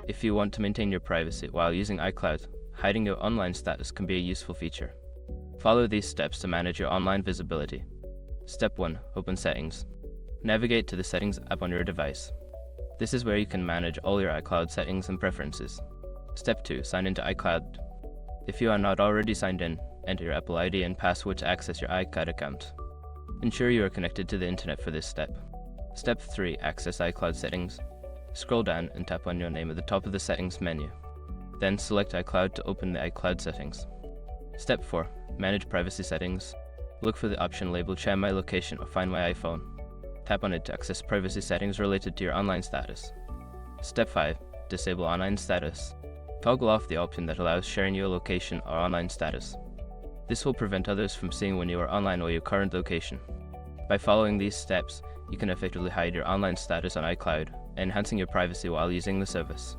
If you want to maintain your privacy while using iCloud, hiding your online status can be a useful feature. Follow these steps to manage your online visibility. Step 1. Open Settings. Navigate to the Settings app on your device. This is where you can manage all your iCloud settings and preferences. Step 2. Sign into iCloud. If you are not already signed in, enter your Apple ID and password to access your iCloud account. Ensure you are connected to the internet for this step. Step 3. Access iCloud settings. Scroll down and tap on your name at the top of the settings menu. Then select iCloud to open the iCloud settings. Step 4. Manage privacy settings. Look for the option labeled Share My Location or Find My iPhone. Tap on it to access privacy settings related to your online status. Step 5. Disable online status. Toggle off the option that allows sharing your location or online status. This will prevent others from seeing when you are online or your current location. By following these steps, you can effectively hide your online status on iCloud, enhancing your privacy while using the service.